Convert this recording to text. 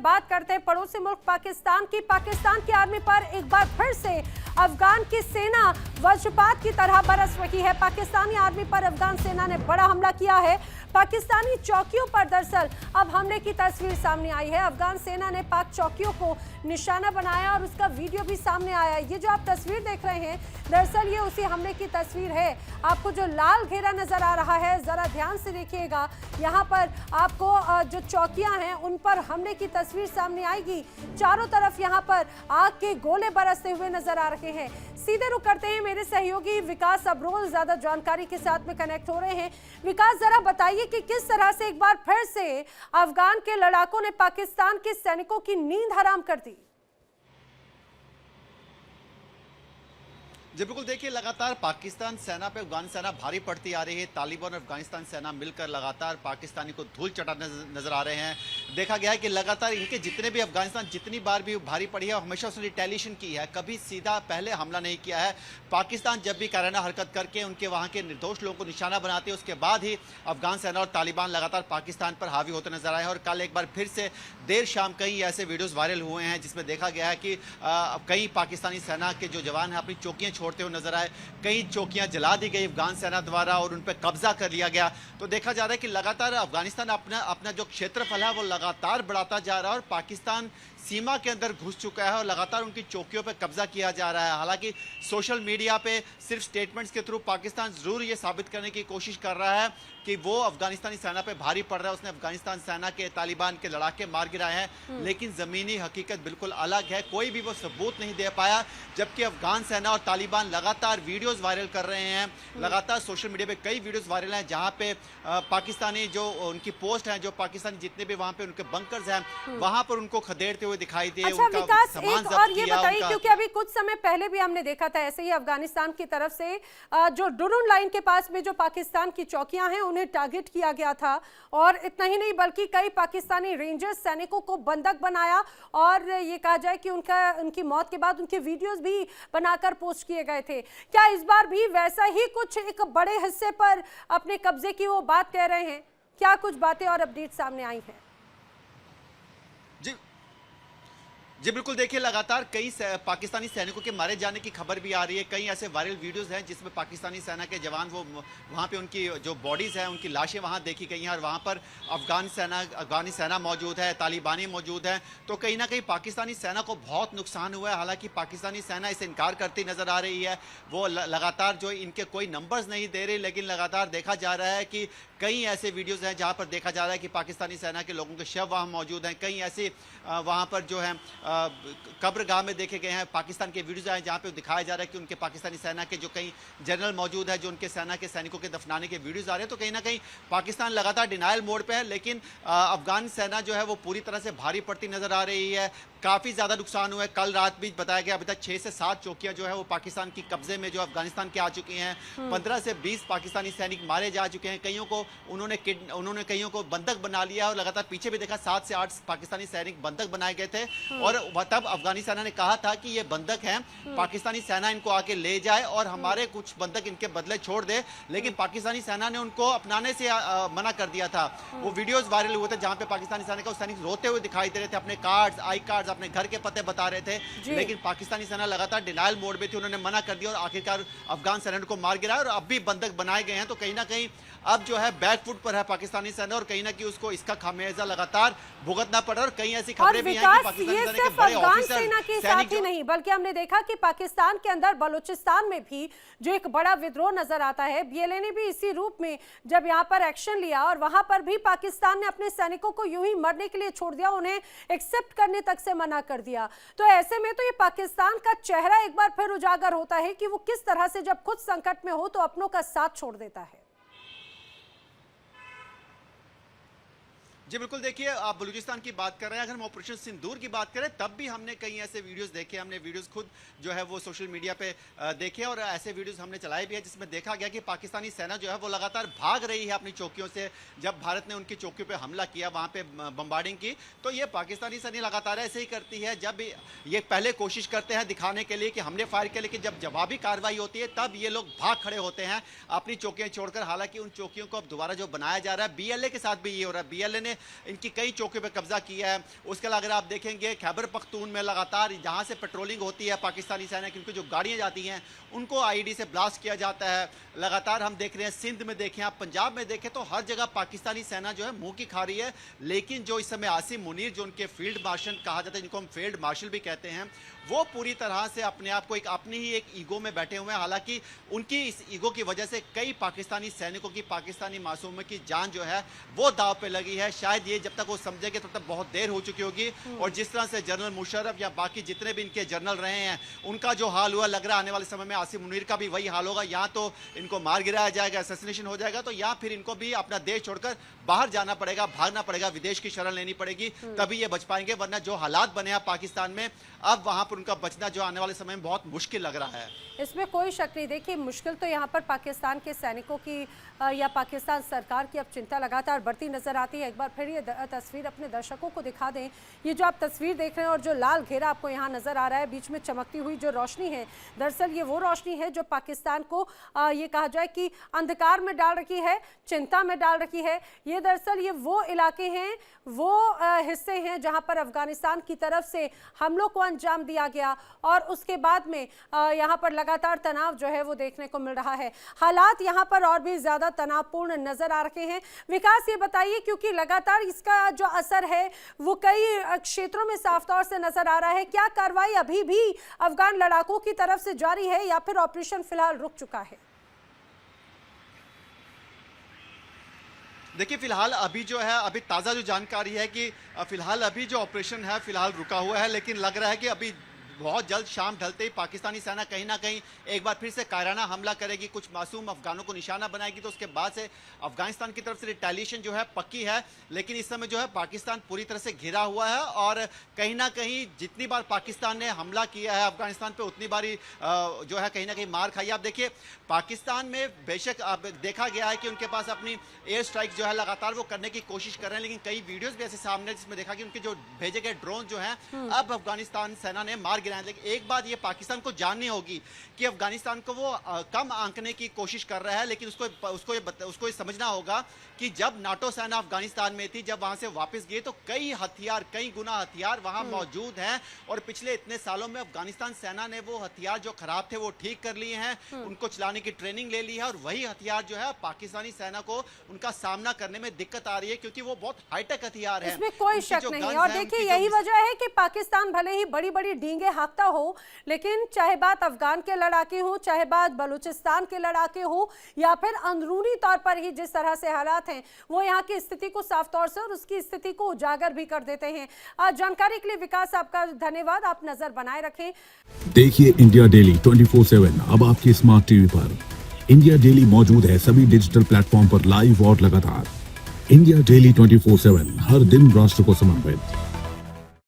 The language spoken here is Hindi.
बात करते हैं पड़ोसी मुल्क पाकिस्तान की। पाकिस्तान की आर्मी पर एक बार फिर से अफगान की सेना वज्रपात की तरह बरस रही है। पाकिस्तानी आर्मी पर अफगान सेना ने बड़ा हमला किया है। पाकिस्तानी चौकियों पर दरअसल अब हमले की तस्वीर सामने आई है। अफगान सेना ने पाक चौकियों को निशाना बनाया और उसका वीडियो भी सामने आया। ये जो आप तस्वीर देख रहे हैं दरअसल ये उसी हमले की तस्वीर है। आपको जो लाल घेरा नजर आ रहा है जरा ध्यान से देखिएगा, यहाँ पर आपको जो चौकियां हैं उन पर हमले की तस्वीर सामने आएगी। चारों तरफ यहाँ पर आग के गोले बरसते हुए नजर आ रहे हैं। सीधे रुक करते हैं, मेरे सहयोगी विकास अब्रोल ज्यादा जानकारी के साथ में कनेक्ट हो रहे हैं। विकास, जरा बताइए कि किस तरह से एक बार फिर से अफगान के लड़ाकों ने पाकिस्तान के सैनिकों की नींद हराम कर दी। जी बिल्कुल, देखिए लगातार पाकिस्तान सेना पे अफगान सेना भारी पड़ती आ रही है। तालिबान और अफगानिस्तान सेना मिलकर लगातार पाकिस्तानी को धूल चटाते नजर आ रहे हैं। देखा गया है कि लगातार इनके जितने भी अफगानिस्तान जितनी बार भी भारी पड़ी है हमेशा उसने रिटेलिएशन की है, कभी सीधा पहले हमला नहीं किया है। पाकिस्तान जब भी कायराना हरकत करके उनके वहाँ के निर्दोष लोगों को निशाना बनाते हैं उसके बाद ही अफगान सेना और तालिबान लगातार पाकिस्तान पर हावी होते नजर आए हैं। और कल एक बार फिर से देर शाम कई ऐसे वीडियोज वायरल हुए हैं जिसमें देखा गया है कि कई पाकिस्तानी सेना के जो जवान हैं अपनी चौकियां छोड़ते हुए नजर आए। कई चौकियां जला दी गई अफगान सेना द्वारा और उन पर कब्जा कर लिया गया। तो देखा जा रहा है कि लगातार अफगानिस्तान अपना जो क्षेत्रफल है वो लगातार बढ़ाता जा रहा है और पाकिस्तान सीमा के अंदर घुस चुका है और लगातार उनकी चौकियों पर कब्जा किया जा रहा है। हालांकि सोशल मीडिया पे सिर्फ स्टेटमेंट्स के थ्रू पाकिस्तान जरूर ये साबित करने की कोशिश कर रहा है कि वो अफगानिस्तानी सेना पे भारी पड़ रहा है, उसने अफगानिस्तान सेना के तालिबान के लड़ाके मार गिराए हैं। लेकिन जमीनी हकीकत बिल्कुल अलग है, कोई भी वो सबूत नहीं दे पाया। जबकि अफगान सेना और तालिबान लगातार वीडियोस वायरल कर रहे हैं। लगातार सोशल मीडिया पे कई वीडियोस वायरल हैं जहां पे पाकिस्तानी जो उनकी पोस्ट है, जो पाकिस्तानी जितने भी वहां पे उनके बंकर्स हैं वहां पर उनको खदेड़ते हुए दिखाई दिए। अच्छा विकास, एक और ये बताइए क्योंकि अभी कुछ समय पहले भी हमने देखा था ऐसे ही अफगानिस्तान की तरफ से जो डुरुन लाइन के पास में जो पाकिस्तान की चौकियां हैं उन्हें टारगेट किया गया था और इतना ही नहीं बल्कि कई पाकिस्तानी रेंजर्स सैनिकों को बंधक बनाया और ये कहा जाए कि उनकी मौत के बाद उनके वीडियोस भी बनाकर पोस्ट किए गए थे। क्या इस बार भी वैसा ही कुछ एक बड़े हिस्से पर अपने कब्जे की वो बात कह रहे हैं? क्या कुछ बातें और अपडेट सामने आई हैं? जी बिल्कुल, देखिए लगातार कई पाकिस्तानी सैनिकों के मारे जाने की खबर भी आ रही है। कई ऐसे वायरल वीडियोस हैं जिसमें पाकिस्तानी सेना के जवान वो वहाँ पे उनकी जो बॉडीज हैं उनकी लाशें वहाँ देखी गई हैं और वहाँ पर अफगानी सेना मौजूद है, तालिबानी मौजूद हैं। तो कहीं ना कहीं पाकिस्तानी सेना को बहुत नुकसान हुआ है। हालांकि पाकिस्तानी सेना इसे इनकार करती नजर आ रही है। वो लगातार जो इनके कोई नंबर्स नहीं दे रही, लेकिन लगातार देखा जा रहा है कि कई ऐसे वीडियोस हैं जहाँ पर देखा जा रहा है कि पाकिस्तानी सेना के लोगों के शव वहाँ मौजूद हैं। कई ऐसे वहाँ पर जो है कब्रगाह में देखे गए हैं। पाकिस्तान के वीडियोज आए जहाँ पे दिखाया जा रहा है कि उनके पाकिस्तानी सेना के जो कई जनरल मौजूद है, जो उनके सेना के सैनिकों के दफनाने के वीडियोज आ रहे हैं। तो कहीं ना कहीं पाकिस्तान लगातार डिनायल मोड पे है, लेकिन अफगान सेना जो है वो पूरी तरह से भारी पड़ती नजर आ रही है। काफ़ी ज़्यादा नुकसान हुआ है। कल रात भी बताया गया अभी तक 6 से 7 चौकियां जो है वो पाकिस्तान की कब्जे में जो अफगानिस्तान के आ चुकी हैं। 15 से 20 पाकिस्तानी सैनिक मारे जा चुके हैं। कईयों को उन्होंने कईयों को बंधक बना लिया और लगातार पीछे भी देखा 7 से 8 पाकिस्तानी सैनिक बंधक बनाए गए थे और तब अफगानी सेना ने कहा था कि ये बंधक हैं, पाकिस्तानी सेना इनको आके ले जाए और हमारे कुछ बंधक इनके बदले छोड़ दे। लेकिन पाकिस्तानी सेना ने उनको अपनाने से मना कर दिया था। वो वीडियोस वायरल हुए थे जहां पे पाकिस्तानी सेना के सैनिक रोते हुए दिखाई दे रहे थे, अपने कार्ड्स, आई कार्ड्स, अपने घर के पते बता रहे थे। लेकिन पाकिस्तानी सेना लगातार डिनायल मोड में थी, उन्होंने मना कर दिया और आखिरकार अफगान सेना को मार गिराया और अब भी बंधक बनाए गए हैं। तो कहीं ना कहीं अब जो है बैक फुट पर है पाकिस्तानी सेना और कहीं ना कहीं उसको इसका खामियाजा लगातार भुगतना पड़ रहा है। और कई ऐसी खबरें भी हैं कि पाकिस्तानी सेना के बड़े ऑफिसर सेना के साथ ही नहीं बल्कि हमने देखा कि पाकिस्तान के अंदर बलूचिस्तान में भी जो एक बड़ा विद्रोह नजर आता है, बीएलए ने भी इसी रूप में जब यहाँ पर एक्शन लिया और वहां पर भी पाकिस्तान ने अपने सैनिकों को यूं ही मरने के लिए छोड़ दिया, उन्हें एक्सेप्ट करने तक से मना कर दिया। तो ऐसे में तो ये पाकिस्तान का चेहरा एक बार फिर उजागर होता है कि वो किस तरह से जब खुद संकट में हो तो अपनों का साथ छोड़ देता है। जी बिल्कुल, देखिए आप बलूचिस्तान की बात कर रहे हैं, अगर हम ऑपरेशन सिंदूर की बात करें तब भी हमने कई ऐसे वीडियोस देखे। हमने वीडियोस खुद जो है वो सोशल मीडिया पे देखे और ऐसे वीडियोस हमने चलाए भी है जिसमें देखा गया कि पाकिस्तानी सेना जो है वो लगातार भाग रही है अपनी चौकियों से। जब भारत ने उनकी चौकियों पे हमला किया, वहाँ पे बम्बार्डिंग की, तो ये पाकिस्तानी सेना लगातार ऐसे ही करती है। जब ये पहले कोशिश करते हैं दिखाने के लिए कि हमने फायर किया, लेकिन जब जवाबी कार्रवाई होती है तब ये लोग भाग खड़े होते हैं अपनी चौकियाँ छोड़कर। हालांकि उन चौकियों को अब दोबारा जो बनाया जा रहा है, बीएलए के साथ भी ये हो रहा है। बीएलए ने इनकी कई चौकियों पर कब्जा किया है। उसके अलावा अगर आप देखेंगे खैबर पख्तून में लगातार जहाँ से पेट्रोलिंग होती है पाकिस्तानी सेना की, उनकी जो गाड़ियाँ जाती हैं उनको आईडी से ब्लास्ट किया जाता है। लगातार हम देख रहे हैं सिंध में देखें, आप पंजाब में देखें तो हर जगह पाकिस्तानी सेना जो है मुंह की खा रही है। लेकिन जो इस समय आसिम मुनीर जो उनके फील्ड मार्शल कहा जाता है, जिनको हम फील्ड मार्शल भी कहते हैं, वो पूरी तरह से अपने आप को अपनी ही एक ईगो में बैठे हुए हैं। हालांकि उनकी इस ईगो की वजह से कई पाकिस्तानी सैनिकों की, पाकिस्तानी मासूमों की जान जो है वो दाव पे लगी है। शायद ये जब तक वो समझेंगे तब तक बहुत देर हो चुकी होगी। और जिस तरह से जनरल मुशर्रफ या बाकी जितने भी इनके जनरल रहे हैं उनका जो हाल हुआ, लग रहा है आने वाले समय में आसिम मुनीर का भी वही हाल होगा। या तो इनको मार गिराया जाएगा, असैसिनेशन हो जाएगा, तो या फिर इनको भी अपना देश छोड़कर बाहर जाना पड़ेगा, भागना पड़ेगा, विदेश की शरण लेनी पड़ेगी, तभी ये बच पाएंगे। वरना जो हालात बने हैं पाकिस्तान में, अब वहां पर उनका बचना जो आने वाले समय में बहुत मुश्किल लग रहा है। इसमें कोई शक नहीं। देखिए, मुश्किल तो यहाँ पर पाकिस्तान के सैनिकों की या पाकिस्तान सरकार की अब चिंता लगातार बढ़ती नजर आती है। एक बार फिर ये तस्वीर अपने दर्शकों को दिखा दें। ये जो आप तस्वीर देख रहे हैं और जो लाल घेरा आपको यहाँ नजर आ रहा है, बीच में चमकती हुई जो रोशनी है, दरअसल ये वो रोशनी है जो पाकिस्तान को ये कहा जाए कि अंधकार में डाल रखी है, चिंता में डाल रखी है। ये दरअसल ये वो इलाके हैं, वो हिस्से हैं जहाँ पर अफगानिस्तान की तरफ से हमलों को अंजाम दिया गया और उसके बाद में यहाँ पर लगातार तनाव जो है वो देखने को मिल रहा है। हालात यहाँ पर और भी ज्यादा तनावपूर्ण नजर आ रहे हैं। विकास, ये बताइए, क्योंकि लगातार इसका जो असर है वो कई क्षेत्रों में साफ तौर से नजर आ रहा है, क्या कार्रवाई अभी भी अफगान लड़ाकों की तरफ से जारी है या फिर ऑपरेशन फिलहाल रुक चुका है? देखिए, फिलहाल अभी जो है, अभी ताज़ा जो जानकारी है कि फिलहाल अभी जो ऑपरेशन है फिलहाल रुका हुआ है, लेकिन लग रहा है कि अभी बहुत जल्द शाम ढलते ही पाकिस्तानी सेना कहीं ना कहीं एक बार फिर से कायराना हमला करेगी, कुछ मासूम अफगानों को निशाना बनाएगी। तो उसके बाद से अफगानिस्तान की तरफ से रिटेलिएशन जो है पक्की है। लेकिन इस समय जो है पाकिस्तान पूरी तरह से घिरा हुआ है और कहीं ना कहीं जितनी बार पाकिस्तान ने हमला किया है अफगानिस्तान पे, उतनी बारी जो है कहीं ना कहीं मार खाई। आप देखिए, पाकिस्तान में बेशक अब देखा गया है कि उनके पास अपनी एयर स्ट्राइक जो है लगातार वो करने की कोशिश कर रहे हैं, लेकिन कई वीडियोज भी ऐसे सामने जिसमें देखा कि उनके जो भेजे गए ड्रोन जो है अब अफगानिस्तान सेना ने मार गिराए। लेकिन एक बात ये पाकिस्तान को जाननी होगी कि अफगानिस्तान को वो कम आंकने की कोशिश कर रहा है, लेकिन उसको ये समझना होगा कि जब नाटो सेना अफगानिस्तान में थी, जब वहां से वापस गई तो कई हथियार, कई गुना हथियार वहां मौजूद हैं और पिछले इतने सालों में अफगानिस्तान सेना ने वो हथियार जो खराब थे वो ठीक कर लिए हैं, उनको चलाने की ट्रेनिंग ले ली है और वही हथियार जो है पाकिस्तानी सेना को उनका सामना करने में दिक्कत आ रही है, क्योंकि वो बहुत हाईटेक हथियार है। इसमें कोई शक नहीं। और देखिए, यही वजह है कि पाकिस्तान भले ही बड़ी बड़ी डींगे हाँकता हो, लेकिन चाहे बात अफगान के लड़ाके हो, चाहे बात बलूचिस्तान के लड़ाके हो, या फिर अंदरूनी तौर पर ही जिस तरह से हालात हैं, वो यहाँ की स्थिति को साफ तौर से और उसकी स्थिति को उजागर भी कर देते हैं। जानकारी के लिए विकास आपका धन्यवाद। आप नजर बनाए रखें। देखिए इंडिया डेली 24/7 अब आपकी स्मार्ट टीवी पर। इंडिया डेली मौजूद है सभी डिजिटल प्लेटफॉर्म पर लाइव और लगातार। इंडिया डेली 24/7 हर दिन राष्ट्र को समर्पित।